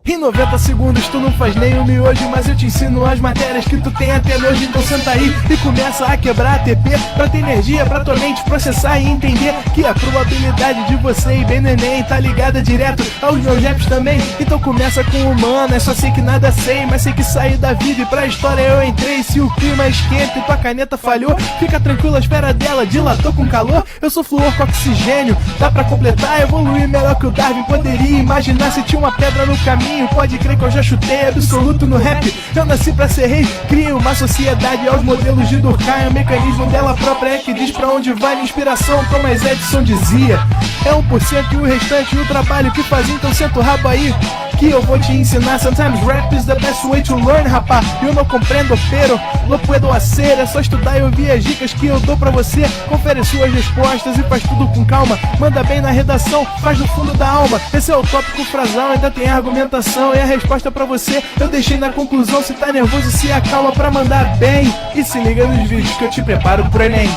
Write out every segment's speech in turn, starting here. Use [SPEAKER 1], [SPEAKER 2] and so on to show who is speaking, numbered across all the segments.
[SPEAKER 1] Em 90 segundos tu não faz nem um miojo, mas eu te ensino as matérias que tu tem até nojo. Então senta aí e começa a quebrar ATP pra ter energia pra tua mente processar e entender que a probabilidade de você ir bem no Enem tá ligada direto aos meus raps também. Então começa com humanas, só sei que nada sei, mas sei que saí da vida e pra história eu entrei. Se o clima esquenta e tua caneta falhou, fica tranquilo, a espera dela dilatou com calor. Eu sou flúor com oxigênio, dá pra completar, evoluir melhor que o Darwin poderia imaginar. Se tinha uma pedra no caminho, pode crer que eu já chutei absoluto no rap. Eu nasci pra ser rei, crio uma sociedade aos modelos de Durkheim. O mecanismo dela própria é que diz pra onde vai minha inspiração. Thomas Edison dizia: é 1% e o restante o trabalho que faz. Então senta o rabo aí que eu vou te ensinar. Sometimes rap is the best way to learn, rapá. Eu não compreendo, pero não puedo hacer. É só estudar e ouvir as dicas que eu dou pra você. Confere suas respostas e faz tudo com calma. Manda bem na redação, faz no fundo da alma. Esse é o tópico frasal, ainda tem argumentação. E a resposta pra você eu deixei na conclusão. Se tá nervoso, se acalma pra mandar bem. E se liga nos vídeos que eu te preparo pro Enem.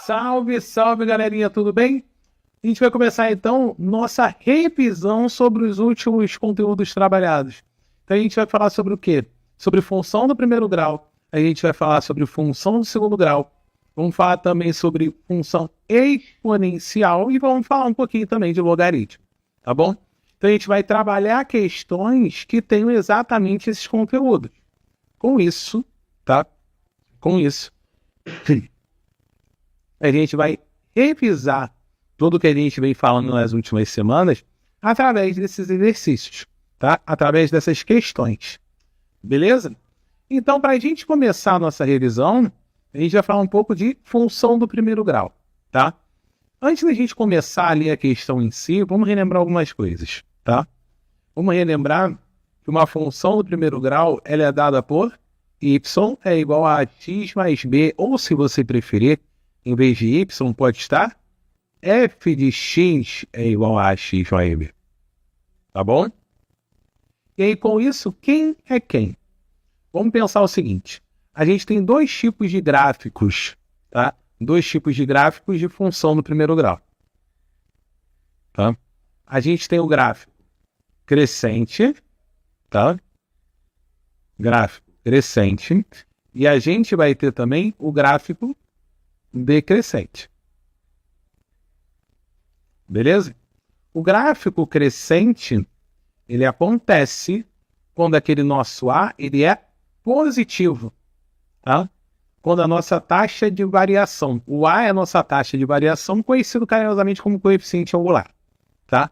[SPEAKER 2] Salve, salve galerinha, tudo bem? A gente vai começar então nossa revisão sobre os últimos conteúdos trabalhados. Então a gente vai falar sobre o quê? Sobre função do primeiro grau, a gente vai falar sobre função do segundo grau, vamos falar também sobre função exponencial e vamos falar um pouquinho também de logaritmo, tá bom? Então a gente vai trabalhar questões que tenham exatamente esses conteúdos. Com isso, tá? Com isso, a gente vai revisar tudo que a gente vem falando nas últimas semanas através desses exercícios, tá? Através dessas questões, beleza? Então, para a gente começar a nossa revisão, a gente vai falar um pouco de função do primeiro grau, tá? Antes da gente começar a ler a questão em si, vamos relembrar algumas coisas, tá? Vamos relembrar que uma função do primeiro grau ela é dada por y é igual a x mais b, ou se você preferir, em vez de y, pode estar f de x é igual a x mais b. Tá bom? E aí, com isso, quem é quem? Vamos pensar o seguinte. A gente tem dois tipos de gráficos, tá? Dois tipos de gráficos de função do primeiro grau. Tá? A gente tem o gráfico crescente, tá? Gráfico crescente. E a gente vai ter também o gráfico decrescente. Beleza? O gráfico crescente, Ele acontece quando aquele nosso A ele é positivo, tá? Quando a nossa taxa de variação, o A é a nossa taxa de variação, conhecido carinhosamente como coeficiente angular, tá?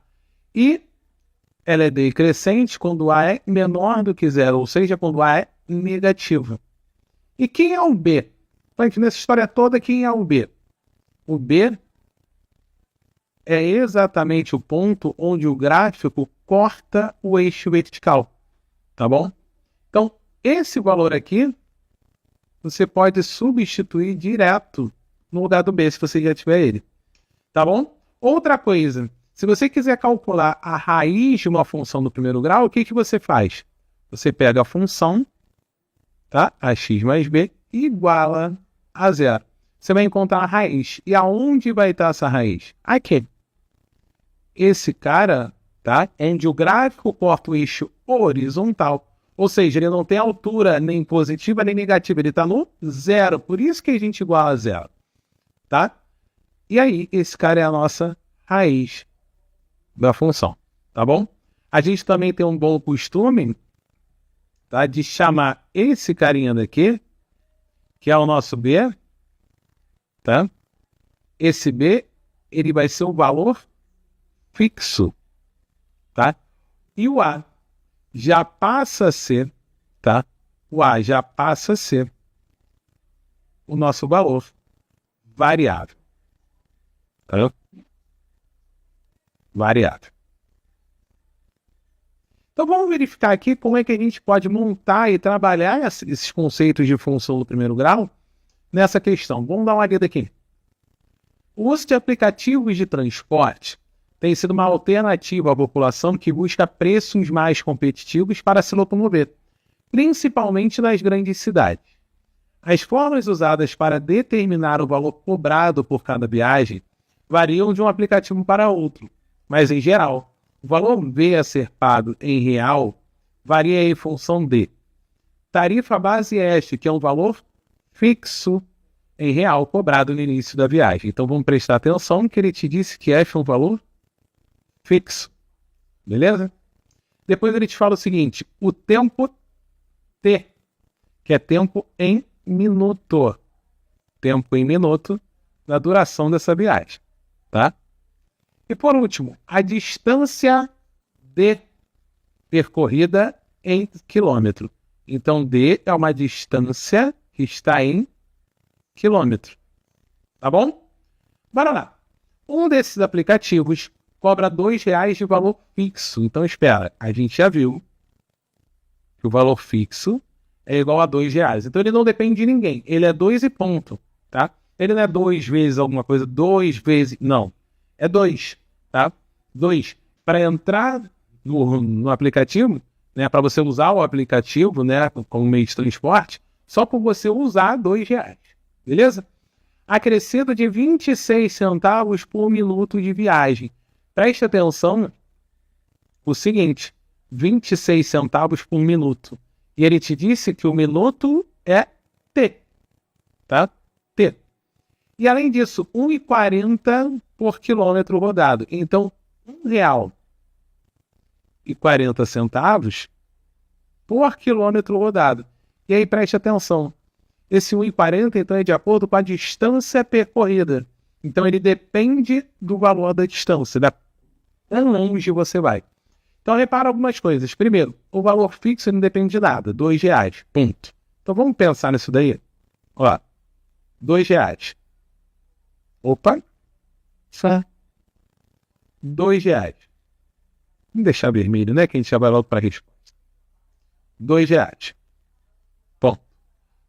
[SPEAKER 2] E ela é decrescente quando o A é menor do que zero, ou seja, quando o A é negativo. E quem é o B? Nessa história toda, quem é o B? O B é exatamente o ponto onde o gráfico corta o eixo vertical, tá bom? Então, esse valor aqui, você pode substituir direto no lugar do B, se você já tiver ele, tá bom? Outra coisa, se você quiser calcular a raiz de uma função do primeiro grau, o que você faz? Você pega a função, tá? Ax mais b, iguala a zero. Você vai encontrar a raiz. E aonde vai estar essa raiz? Aqui. Esse cara, tá? Onde o gráfico corta o eixo horizontal. Ou seja, ele não tem altura nem positiva nem negativa. Ele está no zero. Por isso que a gente iguala a zero. Tá? E aí, esse cara é a nossa raiz da função. Tá bom? A gente também tem um bom costume, tá? De chamar esse carinha daqui, que é o nosso B, tá? Esse B, ele vai ser o valor fixo, tá? E o A já passa a ser, tá? O A já passa a ser o nosso valor variável, tá? Variável. Então vamos verificar aqui como é que a gente pode montar e trabalhar esses conceitos de função do primeiro grau nessa questão. Vamos dar uma lida aqui. O uso de aplicativos de transporte tem sido uma alternativa à população que busca preços mais competitivos para se locomover, principalmente nas grandes cidades. As formas usadas para determinar o valor cobrado por cada viagem variam de um aplicativo para outro, mas, em geral, o valor V a ser pago em real varia em função de tarifa base este, que é um valor fixo em real cobrado no início da viagem. Então vamos prestar atenção que ele te disse que este é um valor fixo. Beleza? Depois ele te fala o seguinte, o tempo T, que é tempo em minuto. Tempo em minuto na duração dessa viagem. Tá? E por último, a distância D percorrida em quilômetro. Então, D é uma distância que está em quilômetro. Tá bom? Bora lá. Um desses aplicativos cobra R$2 de valor fixo. Então, espera. A gente já viu que o valor fixo é igual a R$2. Então, ele não depende de ninguém. Ele é 2 e ponto. Tá? Ele não é 2 vezes alguma coisa. 2 vezes... Não. É 2, tá? 2. Para entrar no aplicativo, né, para você usar o aplicativo, né, como meio de transporte, só por você usar R$2. Beleza? Acrescido de 26 centavos por minuto de viagem. Preste atenção o seguinte, 26 centavos por minuto. E ele te disse que o minuto é T, tá? T. E além disso, 1,40 por quilômetro rodado. Então, R$1,40 por quilômetro rodado. E aí, preste atenção. Esse 1,40, então, é de acordo com a distância percorrida. Então, ele depende do valor da distância, da quão longe você vai. Então, repara algumas coisas. Primeiro, o valor fixo não depende de nada. R$2. Ponto. Então, vamos pensar nisso daí. Ó, R$2. Opa. R$2. Vamos deixar vermelho, né? Que a gente já vai logo para a resposta. R$2. Bom.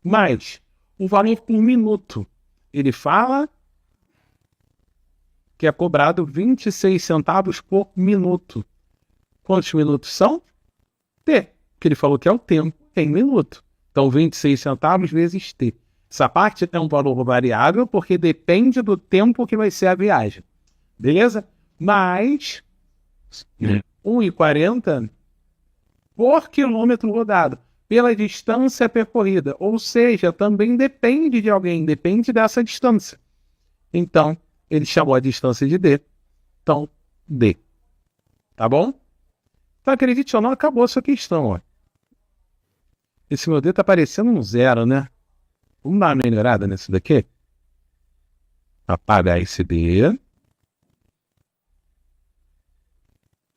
[SPEAKER 2] Mas o valor por minuto. Ele fala que é cobrado 26 centavos por minuto. Quantos minutos são? T. Que ele falou que é o tempo em minuto. Então 26 centavos vezes T. Essa parte é um valor variável porque depende do tempo que vai ser a viagem. Beleza? Mas 1,40 por quilômetro rodado, pela distância percorrida. Ou seja, também depende de alguém, depende dessa distância. Então, ele chamou a distância de D. Então, D. Tá bom? Então, acredite ou não, acabou a sua questão. Ó. Esse meu D tá parecendo um 0, né? Vamos dar uma melhorada nesse daqui? Apagar esse D.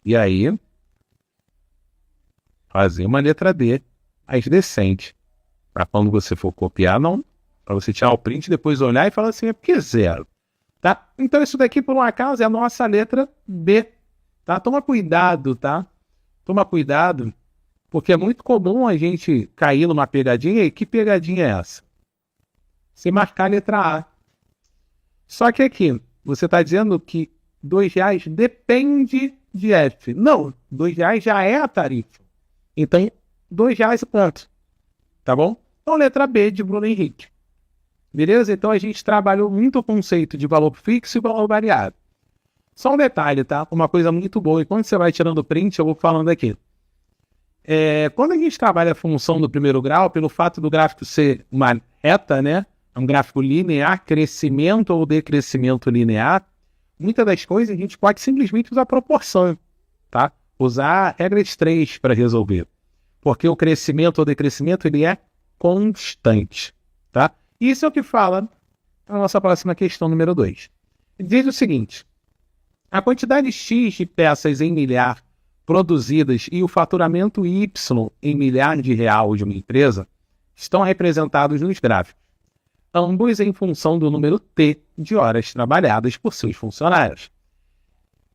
[SPEAKER 2] E aí, fazer uma letra D mais decente. Para quando você for copiar, não. Para você tirar o print, depois olhar e falar assim, é porque é 0. Tá? Então isso daqui, por um acaso, é a nossa letra B. Tá? Toma cuidado, tá? Toma cuidado, porque é muito comum a gente cair numa pegadinha. E que pegadinha é essa? Você marcar a letra A. Só que aqui, você está dizendo que R$2 depende de F. Não, R$2 já é a tarifa. Então, R$2 e ponto. Tá bom? Então, letra B de Bruno Henrique. Beleza? Então, a gente trabalhou muito o conceito de valor fixo e valor variável. Só um detalhe, tá? Uma coisa muito boa. E quando você vai tirando print, eu vou falando aqui. Quando a gente trabalha a função do primeiro grau, pelo fato do gráfico ser uma reta, né? É um gráfico linear, crescimento ou decrescimento linear, muitas das coisas a gente pode simplesmente usar proporção, tá? Usar a regra de 3 para resolver. Porque o crescimento ou decrescimento, ele é constante, tá? Isso é o que fala a nossa próxima questão, número 2. Diz o seguinte: a quantidade X de peças em milhar produzidas e o faturamento Y em milhar de real de uma empresa estão representados nos gráficos, ambos em função do número T de horas trabalhadas por seus funcionários.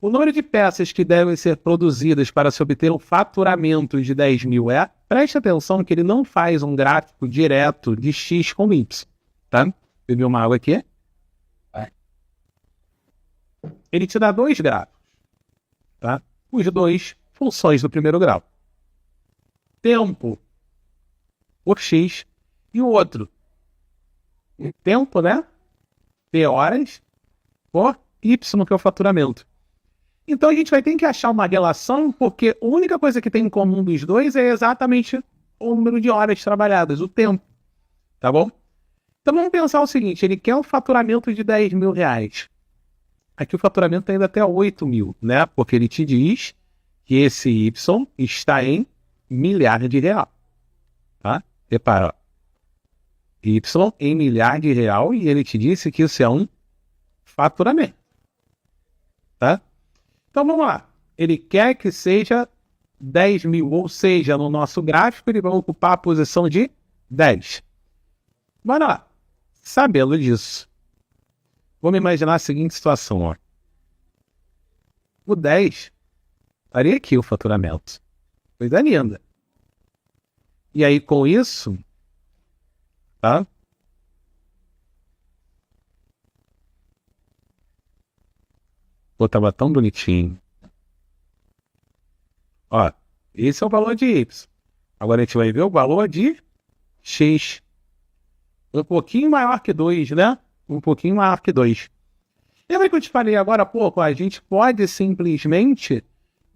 [SPEAKER 2] O número de peças que devem ser produzidas para se obter um faturamento de 10 mil é... Preste atenção que ele não faz um gráfico direto de X com Y. Tá? Bebi uma água aqui. Ele te dá 2 gráficos. Tá? Os 2 funções do primeiro grau. Tempo por X e o outro. Tempo, né? T horas por Y, que é o faturamento. Então a gente vai ter que achar uma relação, porque a única coisa que tem em comum dos dois é exatamente o número de horas trabalhadas, o tempo. Tá bom? Então vamos pensar o seguinte: ele quer um faturamento de 10 mil reais. Aqui o faturamento ainda até 8 mil, né? Porque ele te diz que esse Y está em milhar de real. Tá? Repara, ó. Y em milhar de real, e ele te disse que isso é um faturamento. Tá? Então vamos lá. Ele quer que seja 10 mil, ou seja, no nosso gráfico ele vai ocupar a posição de 10. Bora lá. Sabendo disso, vamos imaginar a seguinte situação. Ó. O 10 estaria aqui o faturamento. Coisa linda. E aí com isso... Tá? Pô, tava tão bonitinho. Ó, esse é o valor de Y. Agora a gente vai ver o valor de X. Um pouquinho maior que 2, né? Um pouquinho maior que 2. Lembra que eu te falei agora há pouco? A gente pode simplesmente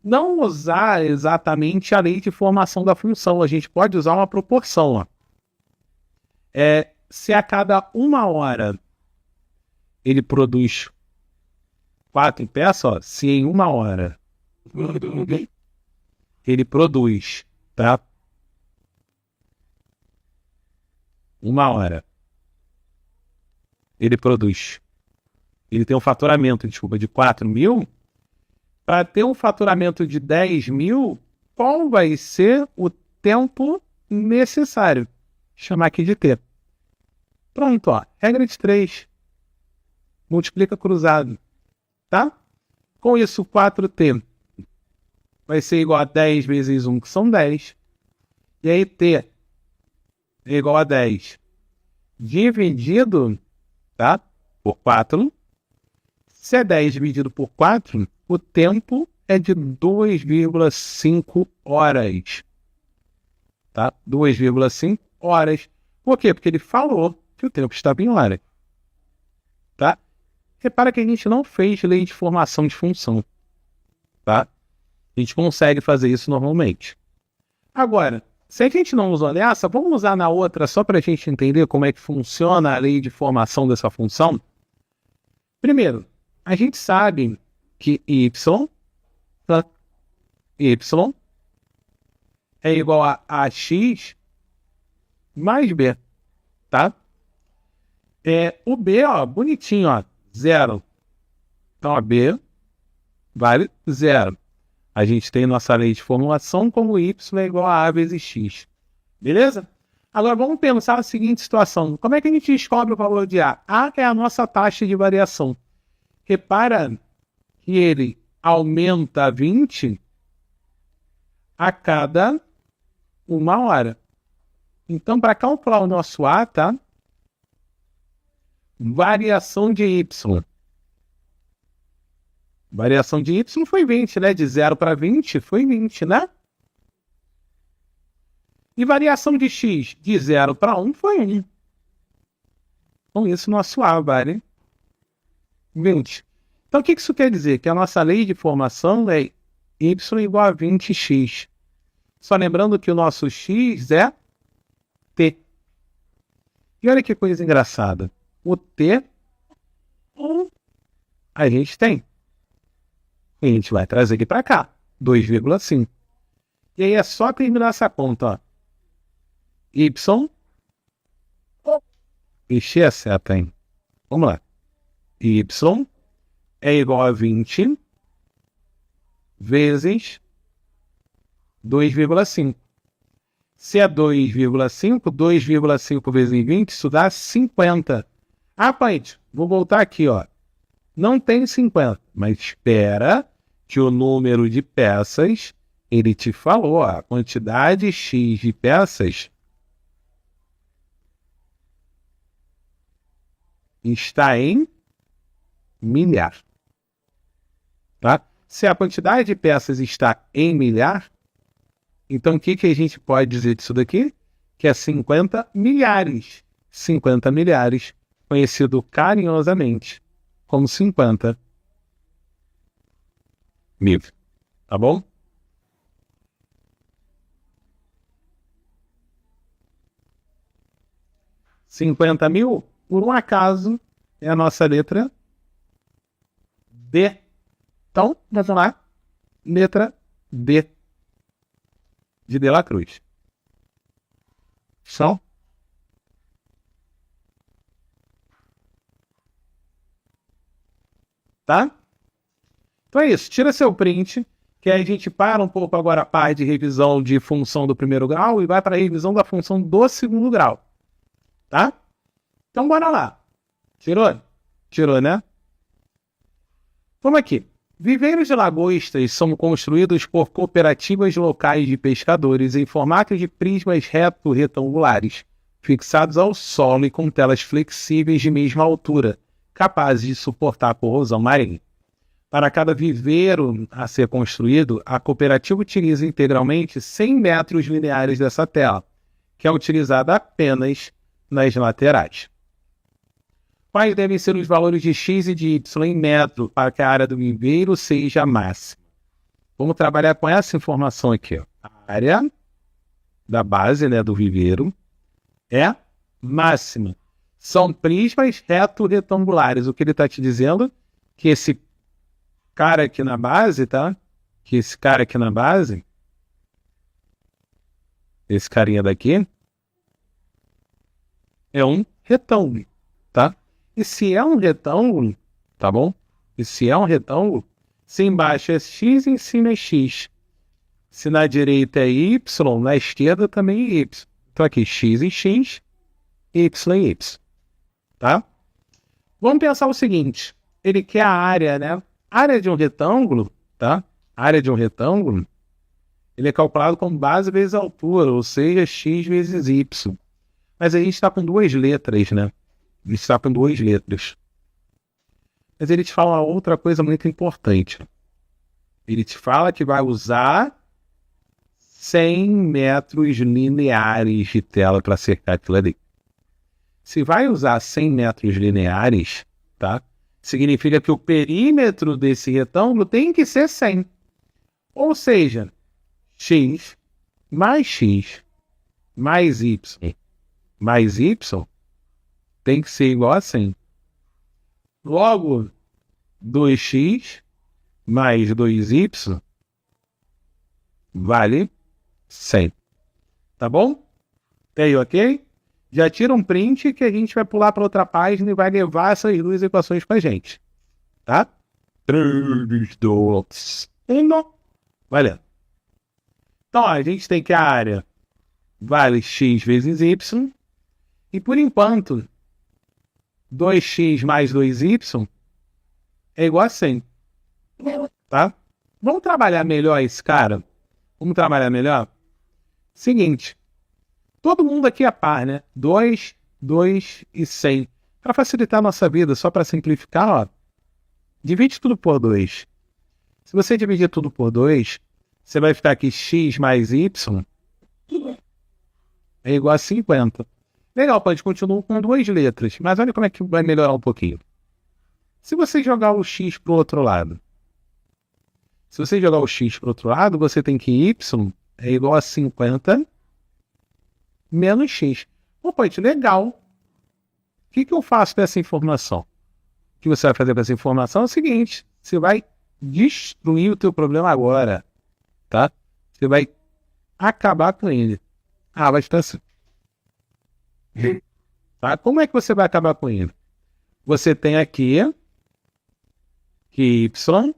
[SPEAKER 2] não usar exatamente a lei de formação da função. A gente pode usar uma proporção, ó. Se a cada 1 hora ele produz 4 peças, ó, se em 1 hora ele produz, tá? 1 hora ele produz, ele tem um faturamento, desculpa, de 4 mil, para ter um faturamento de 10 mil, qual vai ser o tempo necessário? Chamar aqui de T. Pronto, ó. Regra de 3. Multiplica cruzado. Tá? Com isso, 4T vai ser igual a 10 vezes 1, que são 10. E aí, T é igual a 10 dividido, tá? Por 4. Se é 10 dividido por 4, o tempo é de 2,5 horas. Tá? 2,5 horas. Por quê? Porque ele falou que o tempo estava em hora. Tá? Repara que a gente não fez lei de formação de função. Tá? A gente consegue fazer isso normalmente. Agora, se a gente não usou nessa, vamos usar na outra só para a gente entender como é que funciona a lei de formação dessa função. Primeiro, a gente sabe que y é igual a x mais b, tá? O b, ó, bonitinho, ó, 0. Então, a b vale 0. A gente tem nossa lei de formulação como y é igual a vezes x. Beleza? Agora, vamos pensar a seguinte situação. Como é que a gente descobre o valor de A? A é a nossa taxa de variação. Repara que ele aumenta 20 a cada 1 hora. Então, para calcular o nosso A, tá? Variação de y. Variação de y foi 20, né? De 0 para 20 foi 20, né? E variação de x de 0 para 1 foi 1. Com isso, nosso A vale 20. Então, o que isso quer dizer? Que a nossa lei de formação é y igual a 20x. Só lembrando que o nosso x é t. E olha que coisa engraçada. O t a gente tem. E a gente vai trazer aqui para cá. 2,5. E aí é só terminar essa conta, ó. Y. Encher a seta, hein? Vamos lá. Y é igual a 20 vezes 2,5. Se é 2,5 vezes 20, isso dá 50. Ah, gente, vou voltar aqui, ó. Não tem 50, mas espera que o número de peças, ele te falou, ó, a quantidade X de peças está em milhar. Tá? Se a quantidade de peças está em milhar, então o que a gente pode dizer disso daqui? Que é 50 milhares. 50 milhares, conhecido carinhosamente como 50 mil. Tá bom? $50.000, por um acaso, é a nossa letra D. Então, vamos lá. Letra D. De la Cruz. São. Tá? Então é isso. Tira seu print, que aí a gente para um pouco agora a parte de revisão de função do primeiro grau e vai para a revisão da função do segundo grau. Tá? Então bora lá. Tirou? Tirou, né? Vamos aqui. Viveiros de lagostas são construídos por cooperativas locais de pescadores em formato de prismas reto-retangulares, fixados ao solo e com telas flexíveis de mesma altura, capazes de suportar a corrosão marinha. Para cada viveiro a ser construído, a cooperativa utiliza integralmente 100 metros lineares dessa tela, que é utilizada apenas nas laterais. Quais devem ser os valores de x e de y em metro para que a área do viveiro seja máxima? Vamos trabalhar com essa informação aqui. Ó. A área da base, né, do viveiro é máxima. São prismas reto-retangulares. O que ele está te dizendo? Que esse cara aqui na base, tá? Que esse cara aqui na base, esse carinha daqui, é um retângulo, tá? E se é um retângulo, tá bom? E se é um retângulo, se embaixo é x, em cima é x. Se na direita é y, na esquerda também é y. Então aqui x em x, y em y. Tá? Vamos pensar o seguinte. Ele quer a área, né? A área de um retângulo, tá? A área de um retângulo, ele é calculado com base vezes altura, ou seja, x vezes y. Mas a gente está com duas letras, né? Ele está com duas letras. Mas ele te fala outra coisa muito importante. Ele te fala que vai usar 100 metros lineares de tela para cercar aquilo ali. Se vai usar 100 metros lineares, tá? Significa que o perímetro desse retângulo tem que ser 100. Ou seja, x mais y mais y tem que ser igual a 100. Logo, 2x mais 2y vale 100. Tá bom? Tá aí, ok? Já tira um print que a gente vai pular para outra página e vai levar essas duas equações pra gente. Tá? 3, 2, 1. Valendo. Então, ó, a gente tem que a área vale x vezes y. E por enquanto, 2x mais 2y é igual a 100. Tá? Vamos trabalhar melhor esse cara? Vamos trabalhar melhor? Seguinte. Todo mundo aqui é par, né? 2, 2 e 100. Para facilitar a nossa vida, só para simplificar, ó, divide tudo por 2. Se você dividir tudo por 2, você vai ficar aqui x mais y é igual a 50. Legal, pode continuar com 2 letras, mas olha como é que vai melhorar um pouquinho. Se você jogar o x para o outro lado, você tem que y é igual a 50 menos x. Opa, legal. O que eu faço com essa informação? O que você vai fazer com essa informação é o seguinte: você vai destruir o teu problema agora, tá? Você vai acabar com ele. Vai ficar assim. Tá? Como é que você vai acabar com ele? Você tem aqui que y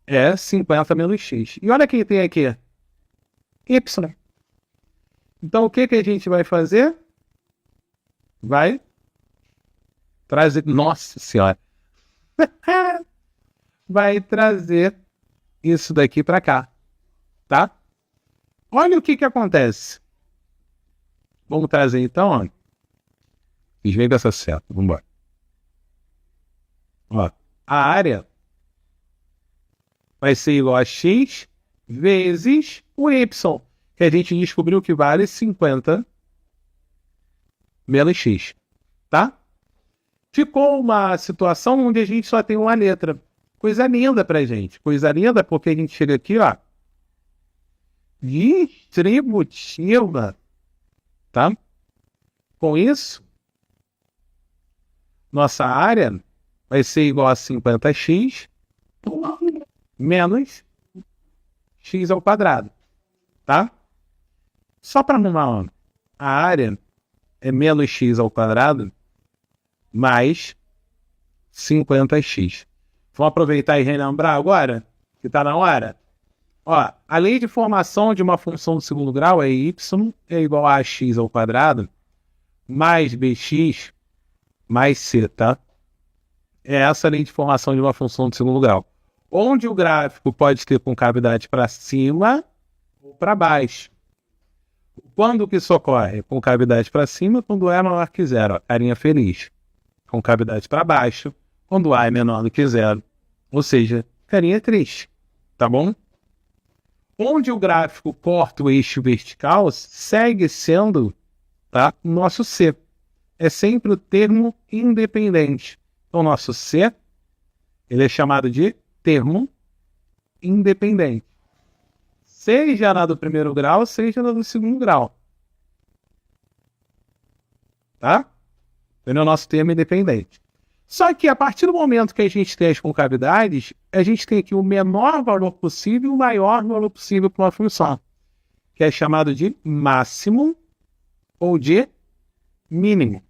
[SPEAKER 2] é 50 menos x. E olha quem tem aqui. Y. Então, o que a gente vai fazer? Vai trazer... Nossa Senhora! Vai trazer isso daqui para cá. Tá? Olha o que acontece. Vamos trazer, então, ó. Desvio dessa seta. Vamos embora. Ó, a área vai ser igual a x vezes o y, que a gente descobriu que vale 50 menos x, tá? Ficou uma situação onde a gente só tem uma letra. Coisa linda pra gente. Coisa linda porque a gente chega aqui, ó. Distributiva, tá? Com isso, nossa área vai ser igual a 50x menos x ao quadrado, tá? Só para arrumar, ó, a área é menos x ao quadrado mais 50x. Vamos aproveitar e relembrar agora, que está na hora? Ó, a lei de formação de uma função do segundo grau é y é igual a x ao quadrado mais bx mais c, tá? É essa a lei de formação de uma função do segundo grau. Onde o gráfico pode ter concavidade para cima ou para baixo. Quando que isso ocorre? Concavidade para cima, quando é maior que zero. Ó, carinha feliz. Concavidade para baixo, quando A é menor do que zero. Ou seja, carinha triste. Tá bom? Onde o gráfico corta o eixo vertical, segue sendo, tá, o nosso C. É sempre o termo independente. Então, o nosso C, ele é chamado de termo independente. Seja na do primeiro grau, seja na do segundo grau. Tá? Ele é o nosso termo independente. Só que a partir do momento que a gente tem as concavidades, a gente tem aqui o menor valor possível e o maior valor possível para uma função, que é chamado de máximo ou de mínimo.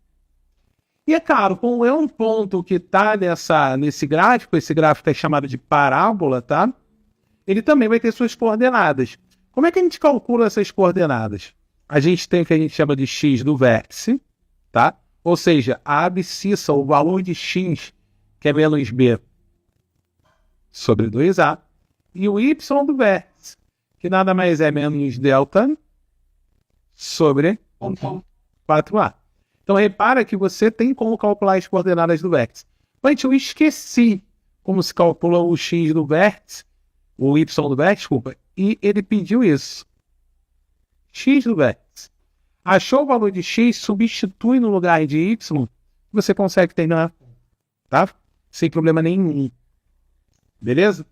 [SPEAKER 2] E é claro, como é um ponto que está nesse gráfico, esse gráfico é chamado de parábola, tá? Ele também vai ter suas coordenadas. Como é que a gente calcula essas coordenadas? A gente tem o que a gente chama de x do vértice, tá? Ou seja, a abscissa, o valor de x, que é menos b sobre 2a, e o y do vértice, que nada mais é menos delta sobre 4a. Então, repara que você tem como calcular as coordenadas do vértice. Mas eu esqueci como se calcula o x do vértice, o y do vértice, desculpa, e ele pediu isso. X do vértice. Achou o valor de x, substitui no lugar de y, você consegue terminar, tá? Sem problema nenhum. Beleza?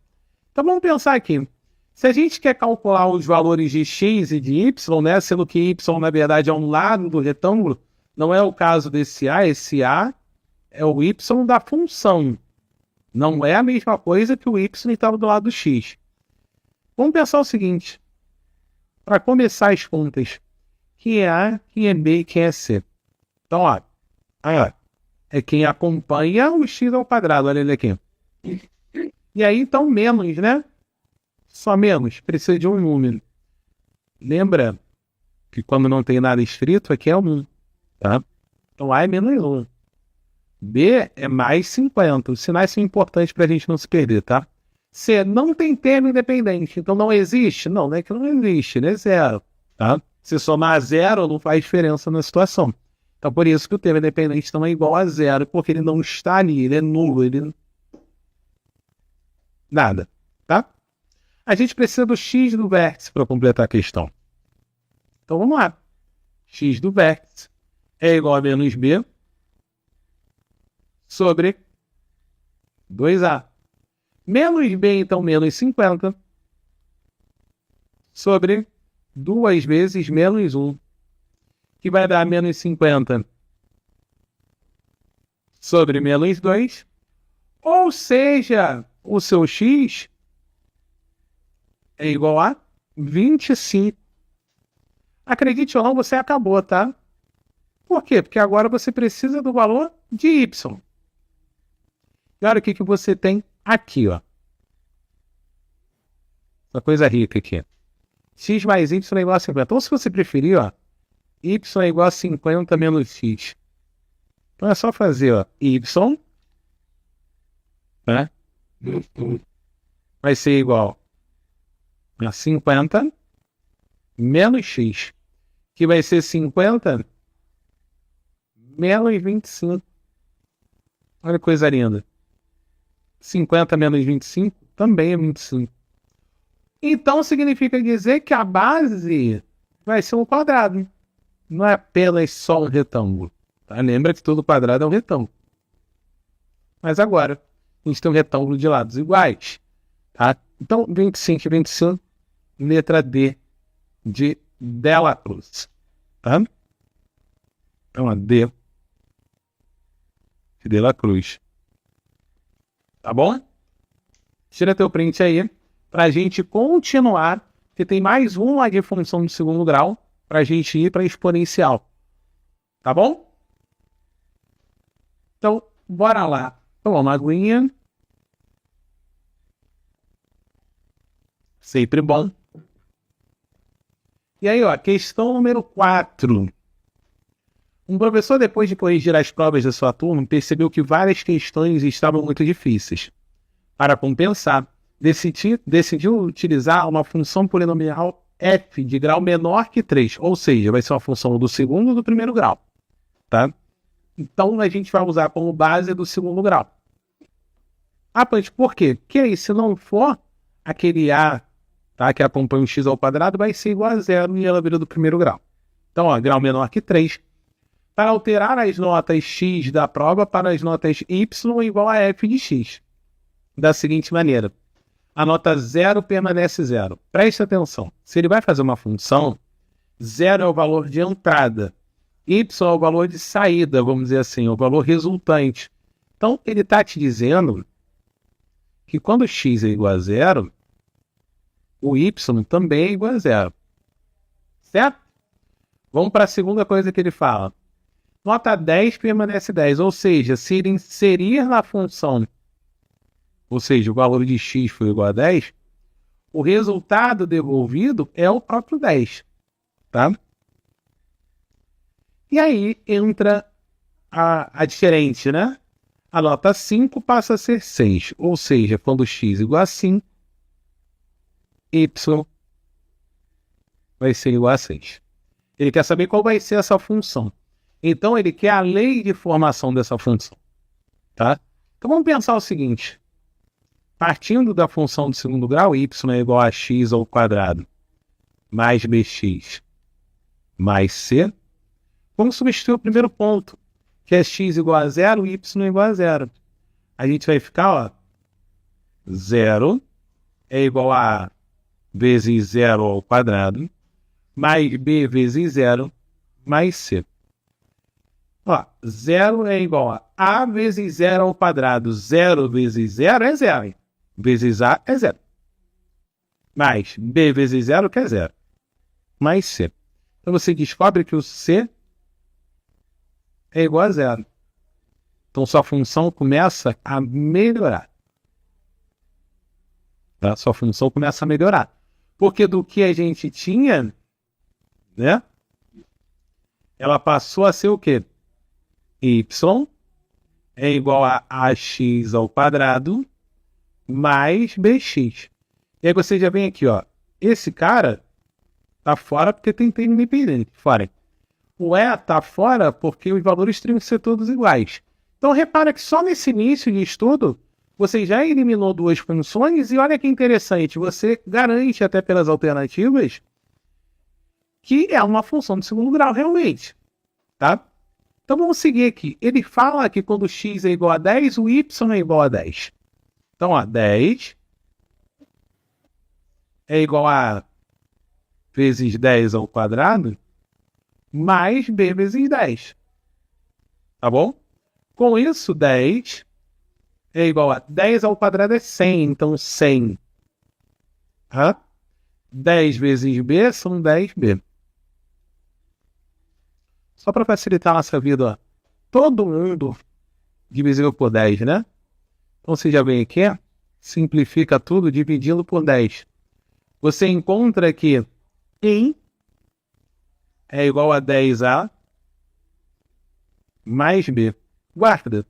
[SPEAKER 2] Então, vamos pensar aqui. Se a gente quer calcular os valores de x e de y, né, sendo que y, na verdade, é um lado do retângulo, não é o caso desse A, esse A é o y da função. Não é a mesma coisa que o y estava do lado do x. Vamos pensar o seguinte. para começar as contas. Quem é A, quem é B e quem é C. Então, ó, A é quem acompanha o x ao quadrado, olha ele aqui. E aí, então, menos, né? Só menos, precisa de um número. Lembra que quando não tem nada escrito, aqui é 1, tá? Então, A é menos 1. B é mais 50. Os sinais são importantes para a gente não se perder, tá? C não tem termo independente, então não existe? Não, não é que não existe, né? Zero, tá? Se somar a zero, não faz diferença na situação. Então, por isso que o termo independente não é igual a zero, porque ele não está ali, ele é nulo, ele... Nada, tá? A gente precisa do x do vértice para completar a questão. Então, vamos lá. X do vértice é igual a menos b sobre 2a. Menos b, então, menos 50 sobre 2 vezes menos 1, que vai dar menos 50 sobre menos 2, ou seja, o seu x é igual a 25. Acredite ou não, você acabou, tá? Por quê? Porque agora você precisa do valor de y. E olha o que você tem aqui, ó. Uma coisa rica aqui. X mais y é igual a 50. Ou se você preferir, ó, y é igual a 50 menos x. Então é só fazer, ó, y, né? Vai ser igual a 50 menos x, que vai ser 50 menos 25. Olha que coisa linda. 50 menos 25 também é 25. Então significa dizer que a base vai ser um quadrado. Não é apenas só um retângulo. Tá? Lembra que todo quadrado é um retângulo. Mas agora, a gente tem um retângulo de lados iguais. Tá? Então, 25 e 25, letra D de Dela Cruz. Tá? Então, a D de Dela Cruz. Tá bom? Tira teu print aí para a gente continuar, que tem mais uma de função de segundo grau para a gente ir para exponencial. Tá bom? Então, bora lá. Toma uma aguinha. Sempre bom. E aí, ó, questão número 4. Um professor, depois de corrigir as provas da sua turma, percebeu que várias questões estavam muito difíceis. Para compensar, decidiu utilizar uma função polinomial f de grau menor que 3, ou seja, vai ser uma função do segundo ou do primeiro grau. Tá? Então, a gente vai usar como base do segundo grau. Ah, mas por quê? Porque aí, se não for aquele a, tá, que acompanha o x ao quadrado, vai ser igual a zero e ela vira do primeiro grau. Então, ó, grau menor que 3. Para alterar as notas x da prova para as notas y igual a f de x. Da seguinte maneira. A nota 0 permanece 0. Preste atenção. Se ele vai fazer uma função, 0 é o valor de entrada. Y é o valor de saída, vamos dizer assim, o valor resultante. Então, ele está te dizendo que quando x é igual a 0, o y também é igual a 0. Certo? Vamos para a segunda coisa que ele fala. Nota 10 permanece 10, ou seja, se ele inserir na função, ou seja, o valor de x foi igual a 10, o resultado devolvido é o próprio 10. Tá? E aí entra a diferente, né? A nota 5 passa a ser 6, ou seja, quando x é igual a 5, y vai ser igual a 6. Ele quer saber qual vai ser essa função. Então, ele quer a lei de formação dessa função. Tá? Então, vamos pensar o seguinte. Partindo da função de segundo grau, y é igual a x ao quadrado mais bx mais c. Vamos substituir o primeiro ponto, que é x igual a 0 e y igual a 0. A gente vai ficar, ó, 0 é igual a a vezes 0 ao quadrado mais b vezes 0 mais c. Ó, 0 é igual a vezes 0 ao quadrado. 0 vezes 0 é 0. Vezes a é 0. Mais b vezes 0 que é 0. mais C. Então você descobre que o C é igual a zero. Então sua função começa a melhorar. Tá? Sua função começa a melhorar. Porque do que a gente tinha, né? Ela passou a ser o quê? Y é igual a ax ao quadrado mais bx. E aí você já vem aqui, ó. Esse cara tá fora porque tem termo independente. Fora. O E tá fora porque os valores teriam que ser todos iguais. Então repara que só nesse início de estudo você já eliminou duas funções e olha que interessante, você garante até pelas alternativas que é uma função de segundo grau realmente, tá? Então vamos seguir aqui. Ele fala que quando x é igual a 10, o y é igual a 10. Então, ó, 10 é igual a vezes 10 ao quadrado mais b vezes 10. Tá bom? Com isso, 10 é igual a 10 ao quadrado é 100, então 100. 10 vezes b são 10b. Só para facilitar a nossa vida, ó. Todo mundo divisível por 10, né? Então você já vem aqui, simplifica tudo dividindo por 10. Você encontra que I é igual a 10A mais B. Guarda.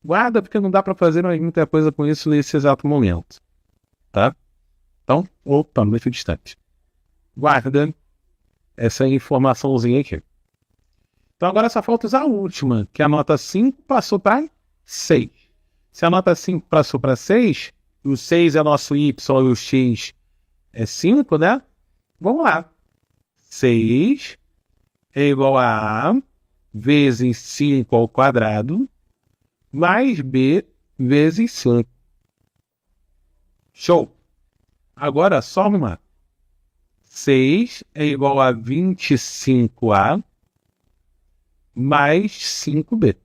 [SPEAKER 2] Guarda porque não dá para fazer muita coisa com isso nesse exato momento. Tá? Então, opa, muito distante. Guarda essa informaçãozinha aqui. Então agora só falta usar a última, que a nota 5 passou para 6. Se a nota 5 passou para 6, o 6 é nosso y e o x é 5, né? Vamos lá. 6 é igual a A vezes 5 ao quadrado mais B vezes 5. Show! Agora só uma. 6 é igual a 25A mais 5B.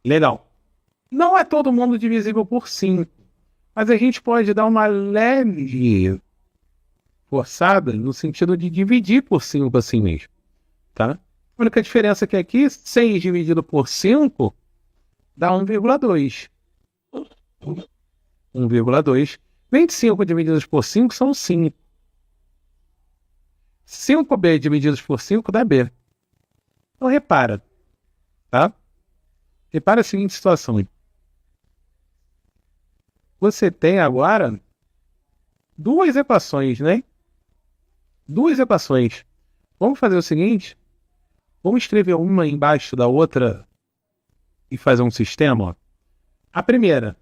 [SPEAKER 2] Legal. Não é todo mundo divisível por 5, mas a gente pode dar uma leve forçada no sentido de dividir por 5 assim mesmo. Tá? A única diferença é que aqui, 6 dividido por 5 dá 1,2. 1,2. 25 divididos por 5 são 5. 5B divididos por 5 dá B. Então repara. Tá? Repara a seguinte situação. Você tem agora duas equações, né? Duas equações. Vamos fazer o seguinte. Vamos escrever uma embaixo da outra e fazer um sistema. Ó. A primeira.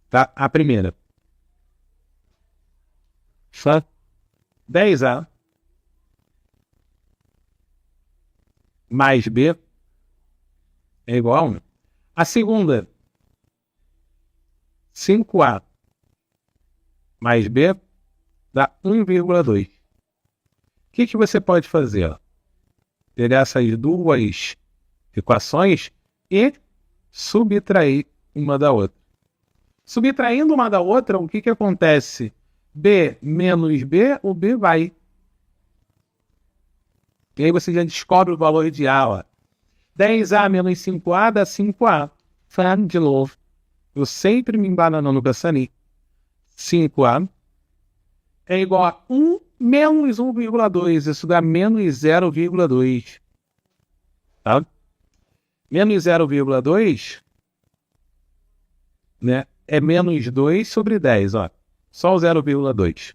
[SPEAKER 2] Tá? A primeira. 10A mais B é igual a 1. A segunda. 5A mais B dá 1,2. O que você pode fazer? Ó? Pegar essas duas equações e subtrair uma da outra. Subtraindo uma da outra, o que acontece? B menos B, o B vai. E aí você já descobre o valor de A. Ó. 10A menos 5A dá 5A. Faz de novo. Eu sempre me embananando com essa linha. 5A é igual a 1 menos 1,2. Isso dá menos 0,2. Tá? Menos 0,2 né, é menos 2 sobre 10. Ó. Só o 0,2.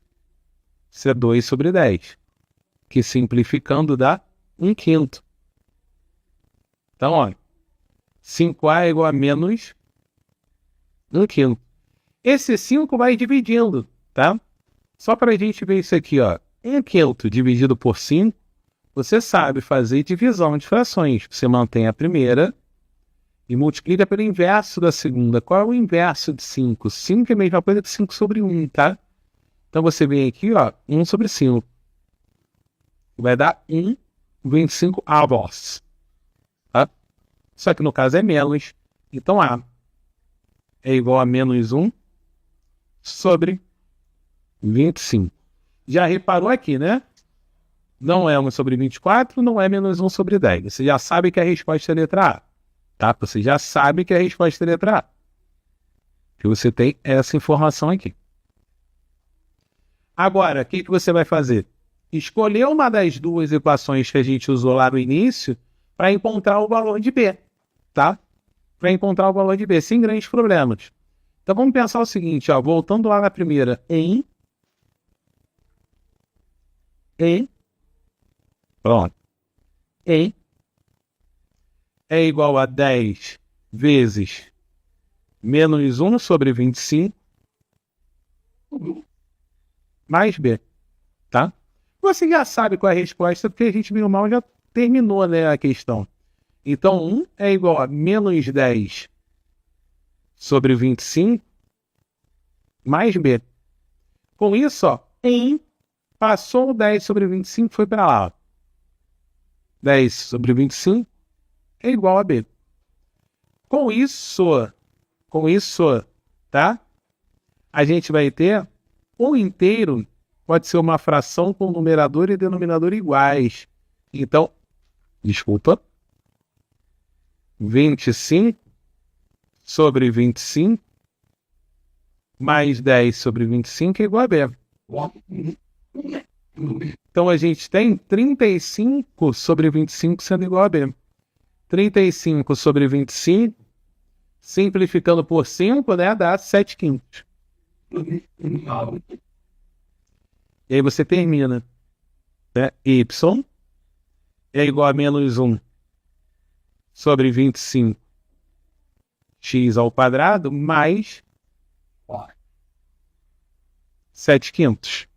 [SPEAKER 2] Isso é 2 sobre 10. Que simplificando dá 1/5. Então, ó. 5A é igual a menos 1/5. Esse 5 vai dividindo, tá? Só para a gente ver isso aqui, ó. 1/5 dividido por 5, você sabe fazer divisão de frações. Você mantém a primeira e multiplica pelo inverso da segunda. Qual é o inverso de 5? 5 é a mesma coisa que 5 sobre 1, tá? Então você vem aqui, ó, 1 sobre 5. Vai dar 1,25 avos. Tá? Só que no caso é menos. Então A é igual a menos 1 sobre 25. Já reparou aqui, né? Não é 1 sobre 24, não é menos 1 sobre 10. Você já sabe que a resposta é letra A. Tá? Você já sabe que a resposta é letra A. Que você tem essa informação aqui. Agora, o que você vai fazer? Escolher uma das duas equações que a gente usou lá no início para encontrar o valor de B. Tá? Para encontrar o valor de B, sem grandes problemas. Então vamos pensar o seguinte, ó, voltando lá na primeira. Pronto. É igual a 10 vezes menos 1 sobre 25 mais B, tá? Você já sabe qual é a resposta, porque a gente, meio mal, já terminou, né, a questão. Então, 1 é igual a menos 10 sobre 25 mais B. Com isso, ó, passou o 10 sobre 25, foi para lá. 10 sobre 25 é igual a B. Com isso, tá? A gente vai ter o inteiro pode ser uma fração com numerador e denominador iguais. Então, desculpa, 25 sobre 25 mais 10 sobre 25 é igual a B. Então, a gente tem 35 sobre 25 sendo igual a B. 35 sobre 25, simplificando por 5, né, dá 7 quintos. E aí você termina, né? Y é igual a menos 1 sobre 25 x ao quadrado mais 7 quintos.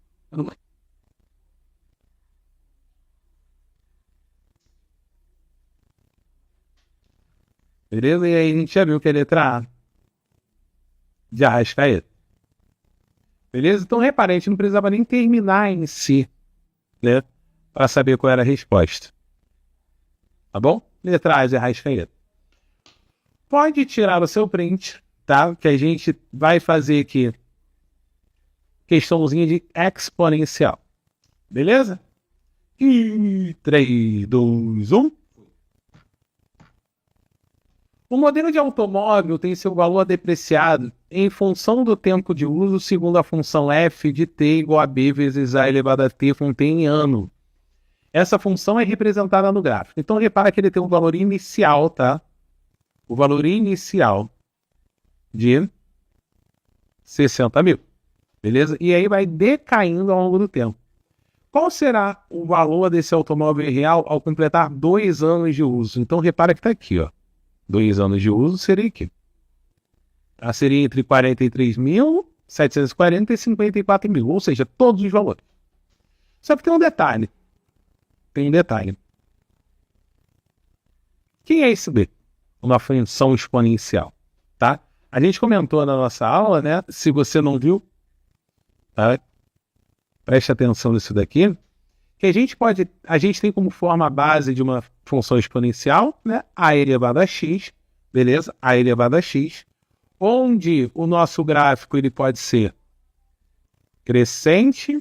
[SPEAKER 2] Beleza? E aí a gente já viu que é letra A de Arrascaeta. Beleza? Então, repare, a gente não precisava nem terminar em si, né? Para saber qual era a resposta. Tá bom? Letra A de Arrascaeta. Pode tirar o seu print, tá? Que a gente vai fazer aqui questãozinha de exponencial. Beleza? E 3, 2, 1. O modelo de automóvel tem seu valor depreciado em função do tempo de uso segundo a função f de t igual a b vezes a elevado a t com t em ano. Essa função é representada no gráfico. Então, repara que ele tem um valor inicial, tá? O valor inicial de 60 mil. Beleza? E aí vai decaindo ao longo do tempo. Qual será o valor desse automóvel real ao completar 2 anos de uso? Então, repara que está aqui, ó. 2 anos de uso seria aqui. Tá? Seria entre 43.740 e 54 mil, ou seja, todos os valores. Só que tem um detalhe. Quem é esse B? Uma função exponencial. Tá? A gente comentou na nossa aula, né? Se você não viu, tá? Preste atenção nisso daqui. Que a gente tem como forma base de uma função exponencial, né? A elevado a x, beleza? A elevado a x, onde o nosso gráfico ele pode ser crescente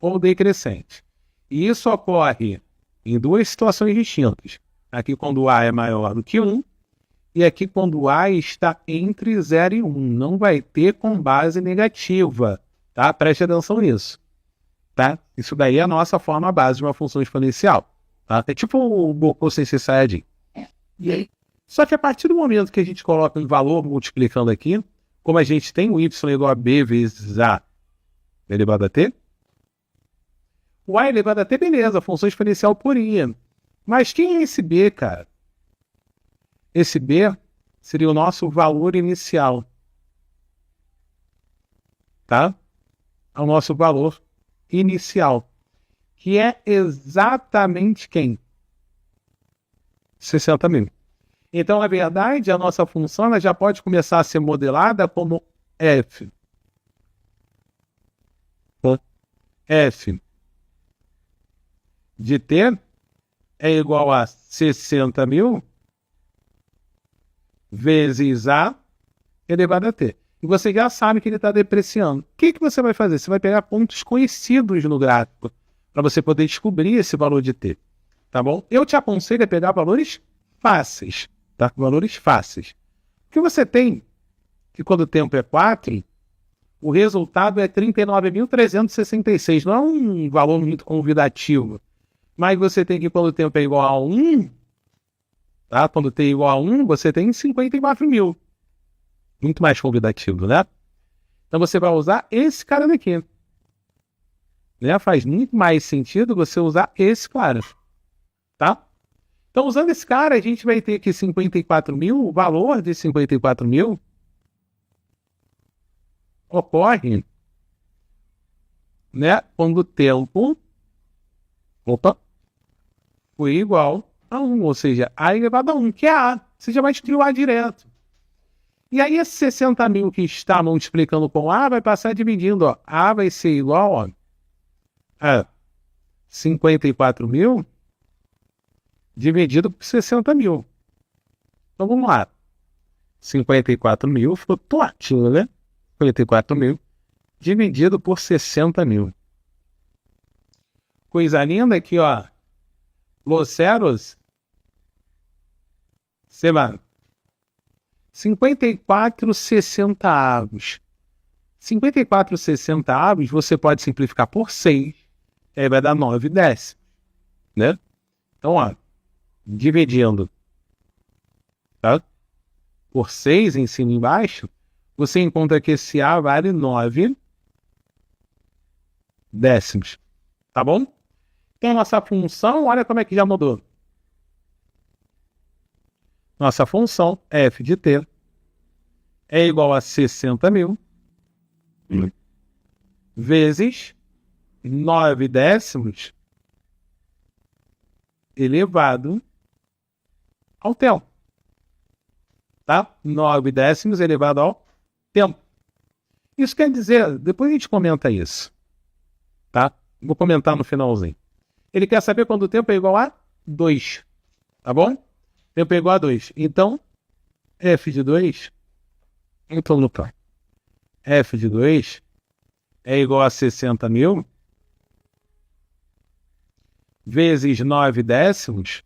[SPEAKER 2] ou decrescente. E isso ocorre em duas situações distintas. Aqui quando A é maior do que 1, e aqui quando A está entre 0 e 1. Não vai ter com base negativa, tá? Preste atenção nisso. Tá? Isso daí é a nossa forma base de uma função exponencial. Tá? É tipo o Bocô sem ser Saiyajin. E aí? Só que a partir do momento que a gente coloca um valor multiplicando aqui, como a gente tem o y igual a b vezes a elevado a t, o a elevado a t, beleza, função exponencial purinha. Mas quem é esse b, cara? Esse b seria o nosso valor inicial. Tá? É o nosso valor inicial, que é exatamente quem? 60 mil. Então, na verdade, a nossa função ela já pode começar a ser modelada como f. F de t é igual a 60 mil vezes a elevado a t. e você já sabe que ele está depreciando. O que você vai fazer? Você vai pegar pontos conhecidos no gráfico para você poder descobrir esse valor de T. Tá bom? Eu te aconselho a pegar valores fáceis. Tá? Valores fáceis. O que você tem, que quando o tempo é 4, o resultado é 39.366. Não é um valor muito convidativo. Mas você tem que, quando o tempo é igual a 1, tá? Quando t é igual a 1, você tem 54 mil. Muito mais convidativo, né? Então você vai usar esse cara daqui. Né? Faz muito mais sentido você usar esse cara. Tá? Então, usando esse cara, a gente vai ter aqui 54 mil. O valor de 54 mil ocorre, né, quando o tempo foi igual a 1, ou seja, A elevado a 1, que é A. Você já vai escrever o A direto. E aí esse 60 mil que está multiplicando com A vai passar dividindo. Ó. A vai ser igual a 54 mil dividido por 60 mil. Então vamos lá. 54 mil ficou tortinho, né? 54 mil dividido por 60 mil. Coisa linda aqui, ó. Los ceros se van. 54,60 avos. 54,60 avos você pode simplificar por 6. Aí vai dar 9 décimos. Né? Então, ó. Dividindo, tá? Por 6 em cima e embaixo, você encontra que esse A vale 9 décimos. Tá bom? Então, nossa função, olha como é que já mudou. Nossa função, f de t, é igual a 60 mil vezes 9 décimos elevado ao tempo. Tá? 9 décimos elevado ao tempo. Isso quer dizer, depois a gente comenta isso. Tá? Vou comentar no finalzinho. Ele quer saber quando o tempo é igual a 2. Tá bom? Tempo é igual a 2. Então, f de 2, então no plano. F de 2 é igual a 60 mil vezes 9 décimos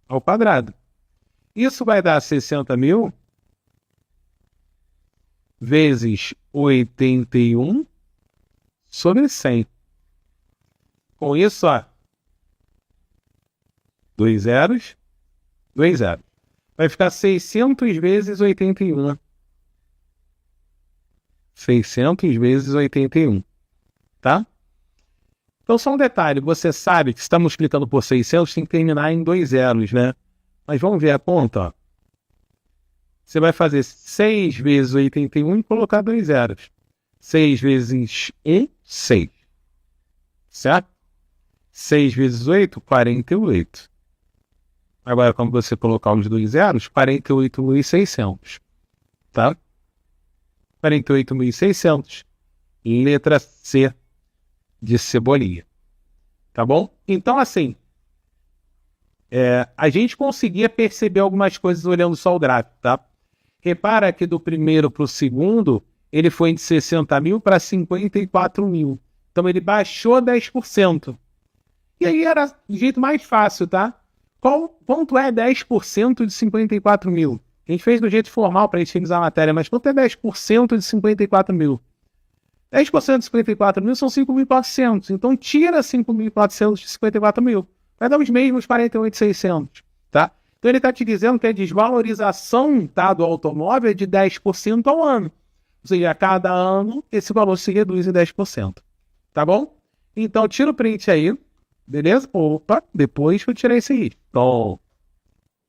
[SPEAKER 2] ao quadrado. Isso vai dar 60 mil vezes 81 sobre 100. Com isso, ó, 2 zeros, 2 zeros. Vai ficar 600 vezes 81. 600 vezes 81. Tá? Então, só um detalhe. Você sabe que se está multiplicando por 600, tem que terminar em 2 zeros, né? Mas vamos ver a conta, ó. Você vai fazer 6 vezes 81 e colocar 2 zeros. 6 vezes 1, 6. Certo? 6 vezes 8, 48. Agora, quando você colocar os 2 zeros, 48.600. Tá? 48.600. Letra C de cebolinha. Tá bom? Então, assim, a gente conseguia perceber algumas coisas olhando só o gráfico, tá? Repara que do primeiro para o segundo, ele foi de 60 mil para 54 mil. Então, ele baixou 10%. E aí era o jeito mais fácil, tá? Quanto é 10% de 54 mil? A gente fez do jeito formal para a gente revisar a matéria, mas quanto é 10% de 54 mil? 10% de 54 mil são 5.400. Então, tira 5.400 de 54 mil. Vai dar os mesmos 48.600, tá? Então, ele está te dizendo que a desvalorização, tá, do automóvel é de 10% ao ano. Ou seja, a cada ano, esse valor se reduz em 10%. Tá bom? Então, tira o print aí. Beleza? Opa, depois eu tirei esse aí. Então,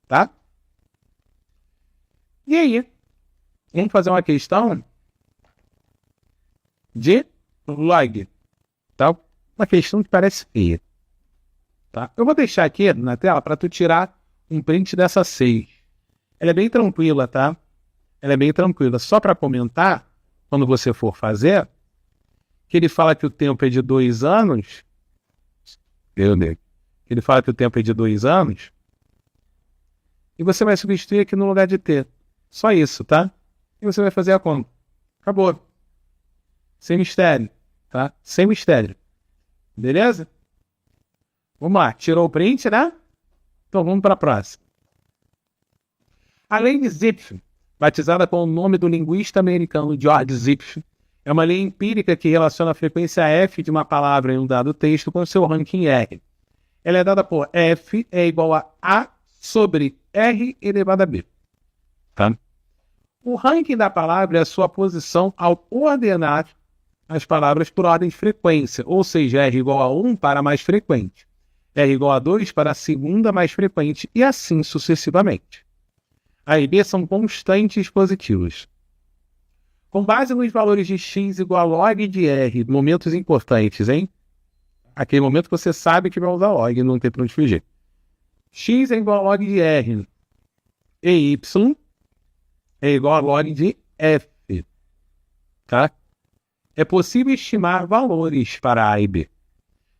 [SPEAKER 2] tá? E aí? Vamos fazer uma questão de log. Tá? Uma questão que parece feia. Tá? Eu vou deixar aqui na tela para tu tirar um print dessa 6. Ela é bem tranquila, tá? Ela é bem tranquila. Só para comentar, quando você for fazer, que ele fala que o tempo é de 2 anos. Ele fala que o tempo é de 2 anos. E você vai substituir aqui no lugar de t. Só isso, tá? E você vai fazer a conta. Acabou. Sem mistério, tá? Sem mistério. Beleza? Vamos lá. Tirou o print, né? Então vamos para a próxima. A lei de Zipf, batizada com o nome do linguista americano George Zipf, é uma lei empírica que relaciona a frequência F de uma palavra em um dado texto com seu ranking R. Ela é dada por F é igual a sobre R elevado a B. Tá? O ranking da palavra é a sua posição ao ordenar as palavras por ordem de frequência, ou seja, R igual a 1 para a mais frequente, R igual a 2 para a segunda mais frequente e assim sucessivamente. A e B são constantes positivas. Com base nos valores de x igual a log de R, momentos importantes, hein? Aquele momento que você sabe que vai usar log, não tem para onde fugir. X é igual a log de R e y é igual a log de f. Tá? É possível estimar valores para A e B.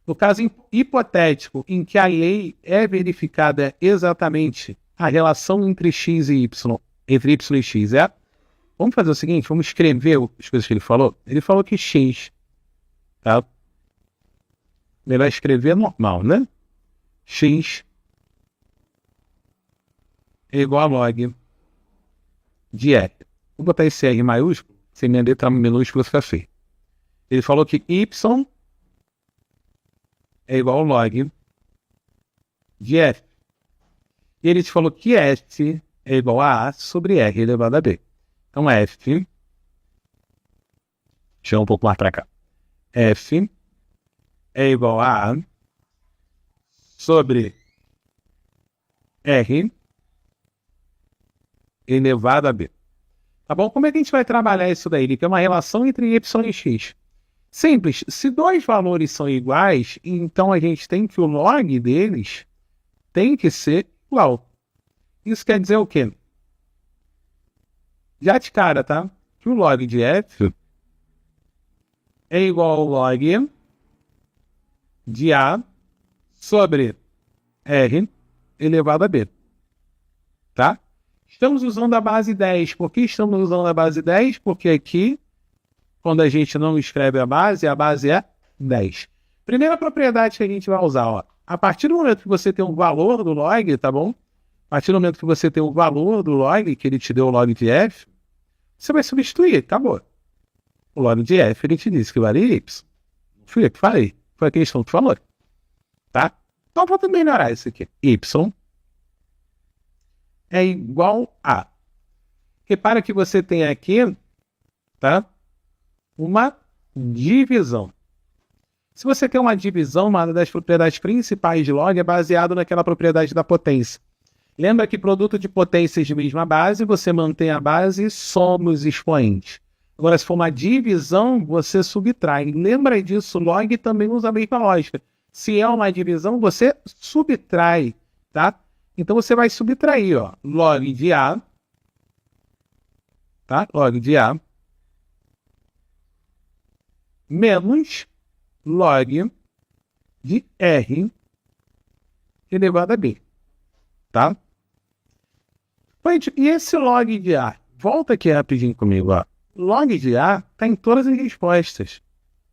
[SPEAKER 2] No caso hipotético em que a lei é verificada exatamente a relação entre x e y, entre y e x, vamos fazer o seguinte, vamos escrever as coisas que ele falou. Ele falou que x, tá? Ele vai escrever normal, né? X é igual a log de R. Vou botar esse R maiúsculo, sem minha letra minúscula fica feio. Ele falou que y é igual a log de F. E ele te falou que F é igual a A sobre R elevado a B. Então F, deixa eu um pouco mais para cá. F é igual a A sobre R elevado a B. Tá bom? Como é que a gente vai trabalhar isso daí? Ele tem uma relação entre y e x. Simples. Se dois valores são iguais, então a gente tem que o log deles tem que ser igual. Isso quer dizer o quê? Já de cara, tá? Que o log de f é igual ao log de A sobre R elevado a B. Tá? Estamos usando a base 10. Por que estamos usando a base 10? Porque aqui, quando a gente não escreve a base é 10. Primeira propriedade que a gente vai usar, ó. A partir do momento que você tem um valor do log, tá bom? A partir do momento que você tem o valor do log, que ele te deu o log de f, você vai substituir, acabou. O log de f, ele te disse que vale y. Fui eu que falei. Foi a questão que falou. Tá? Então, vou melhorar isso aqui. Y é igual a. Repara que você tem aqui, tá? Uma divisão. Se você tem uma divisão, uma das propriedades principais de log é baseado naquela propriedade da potência. Lembra que produto de potências de mesma base, você mantém a base e soma os expoentes. Agora, se for uma divisão, você subtrai. Lembra disso, log também usa a mesma lógica. Se é uma divisão, você subtrai, tá? Então você vai subtrair, ó, log de A, tá? Log de A menos log de R elevado a B, tá? E esse log de A? Volta aqui rapidinho comigo, ó. Log de A está em todas as respostas,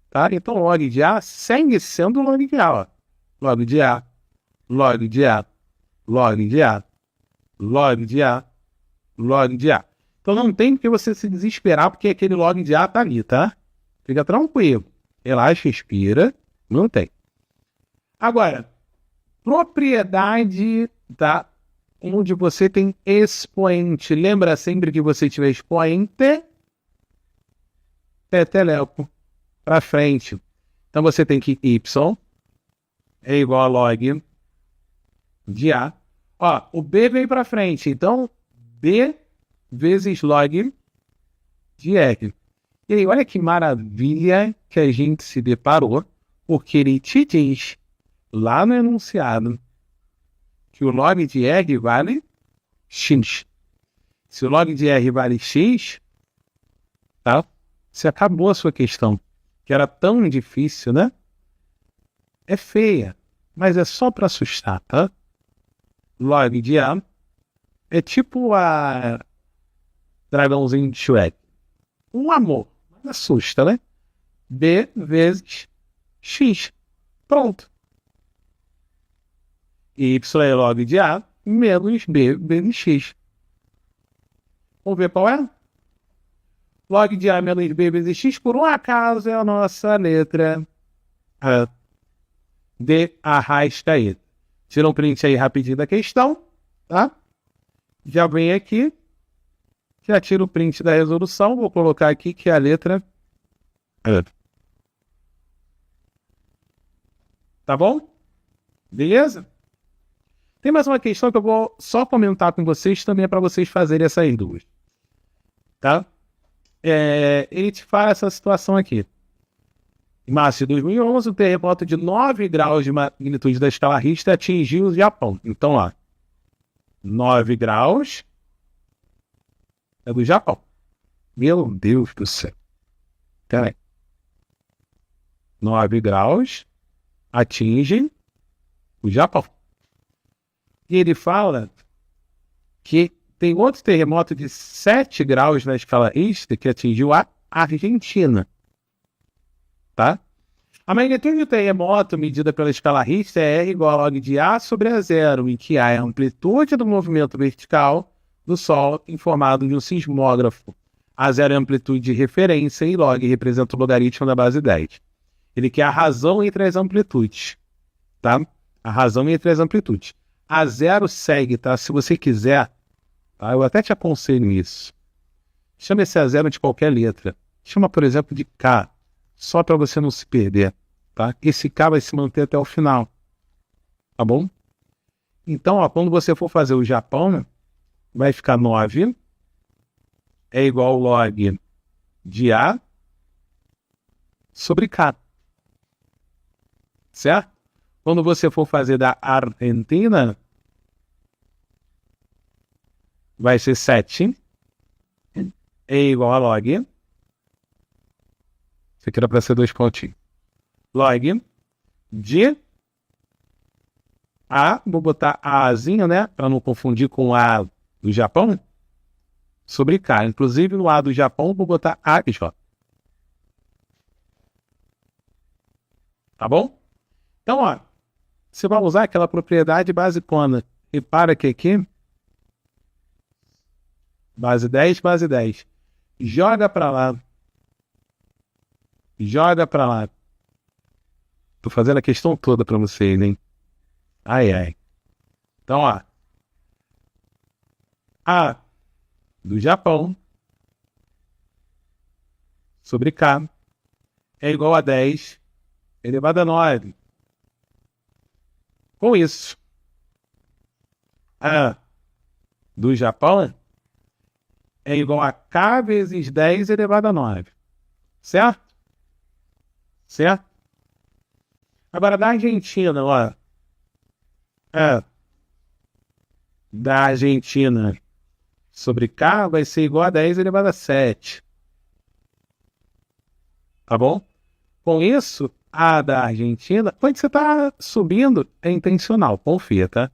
[SPEAKER 2] tá? Então log de A segue sendo log de A, ó. Log de A, log de A, log de A, log de A, log de A. Então não tem porque você se desesperar porque aquele log de A tá ali, tá? Fica tranquilo. Relaxa, respira. Não tem. Agora, propriedade da onde você tem expoente. Lembra sempre que você tiver expoente, peteleco para frente. Então você tem que y é igual a log de A. Ó, o B veio para frente. Então, B vezes log de R. E aí, olha que maravilha que a gente se deparou, porque ele te diz lá no enunciado que o log de R vale x. Se o log de R vale x, tá? Você acabou a sua questão, que era tão difícil, né? É feia, mas é só para assustar, tá? Log de A é tipo dragãozinho de Shrek? Um amor. Assusta, né? B vezes X. Pronto. Y é log de A menos B vezes X. Vamos ver qual é? Log de A menos B vezes X, por um acaso, é a nossa letra A. D arrasta aí. Tira um print aí rapidinho da questão, tá? Já vem aqui. Já tiro o print da resolução. Vou colocar aqui que é a letra A. Tá bom? Beleza? Tem mais uma questão que eu vou só comentar com vocês, também é para vocês fazerem essas duas. Tá? Ele te fala essa situação aqui. Em março de 2011, o terremoto de 9 graus de magnitude da escala Richter atingiu o Japão. Então, ó, 9 graus é do Japão. Meu Deus do céu. Peraí. 9 graus atinge o Japão. E ele fala que tem outro terremoto de 7 graus na escala Richter que atingiu a Argentina. Tá? A magnitude do terremoto medida pela escala Richter é R igual a log de A sobre A0, em que A é a amplitude do movimento vertical do solo informado de um sismógrafo. A0 é a amplitude de referência e log representa o logaritmo da base 10. Ele quer a razão entre as amplitudes. Tá? A razão entre as amplitudes. A0 segue, tá? Se você quiser, tá? Eu até te aconselho isso. Chama esse A0 de qualquer letra. Chama, por exemplo, de K. Só para você não se perder, tá? Esse K vai se manter até o final, tá bom? Então, ó, quando você for fazer o Japão, vai ficar 9 é igual ao log de A sobre K, certo? Quando você for fazer da Argentina, vai ser 7 é igual a log. Isso aqui era para ser 2 pontinhos. Log de A, vou botar Azinho, né? Para não confundir com A do Japão, sobre K. Inclusive no A do Japão, vou botar AJ. Tá bom? Então, ó, você vai usar aquela propriedade basicona. Repara que aqui, base 10, base 10. Joga para lá. Joga pra lá. Tô fazendo a questão toda pra vocês, hein? Ai, ai. Então, ó. A do Japão sobre K é igual a 10 elevado a 9. Com isso, A do Japão é igual a K vezes 10 elevado a 9. Certo? Certo? Agora, da Argentina, ó. Da Argentina sobre K vai ser igual a 10 elevado a 7. Tá bom? Com isso, A da Argentina, quando você está subindo, é intencional, confia, tá?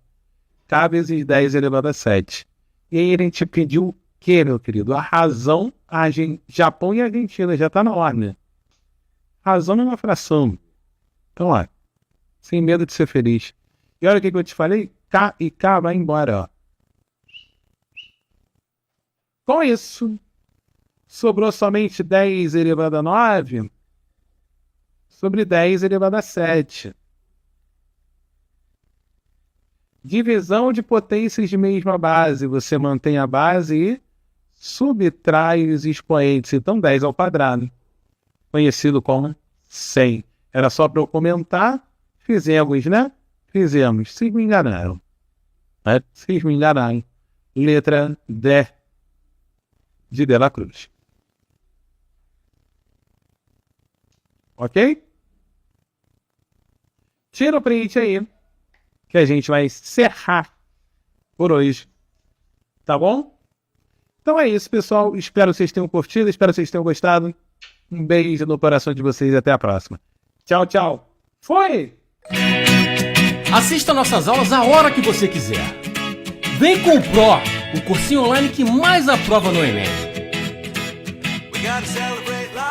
[SPEAKER 2] K vezes 10 elevado a 7. E aí a gente pediu o quê, meu querido? A razão, Japão e Argentina, já está na ordem. Razão é uma fração. Então, ó, sem medo de ser feliz. E olha o que eu te falei, K e K vai embora, ó. Com isso, sobrou somente 10 elevado a 9 sobre 10 elevado a 7. Divisão de potências de mesma base. Você mantém a base e subtrai os expoentes. Então, 10 ao quadrado. Conhecido como 100. Era só para eu comentar. Fizemos, né? Fizemos. Vocês me enganaram. Vocês me enganaram. Letra D de La Cruz. Ok? Tira o print aí, que a gente vai encerrar por hoje. Tá bom? Então é isso, pessoal. Espero que vocês tenham curtido, espero que vocês tenham gostado. Um beijo no coração de vocês e até a próxima. Tchau, tchau. Foi!
[SPEAKER 3] Assista nossas aulas a hora que você quiser. Vem com o Pro! o cursinho online que mais aprova no Enem.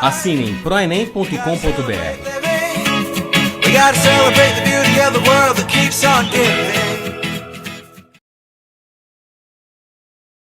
[SPEAKER 3] Assine em proenem.com.br.
[SPEAKER 4] We gotta celebrate the beauty of the world that keeps on giving.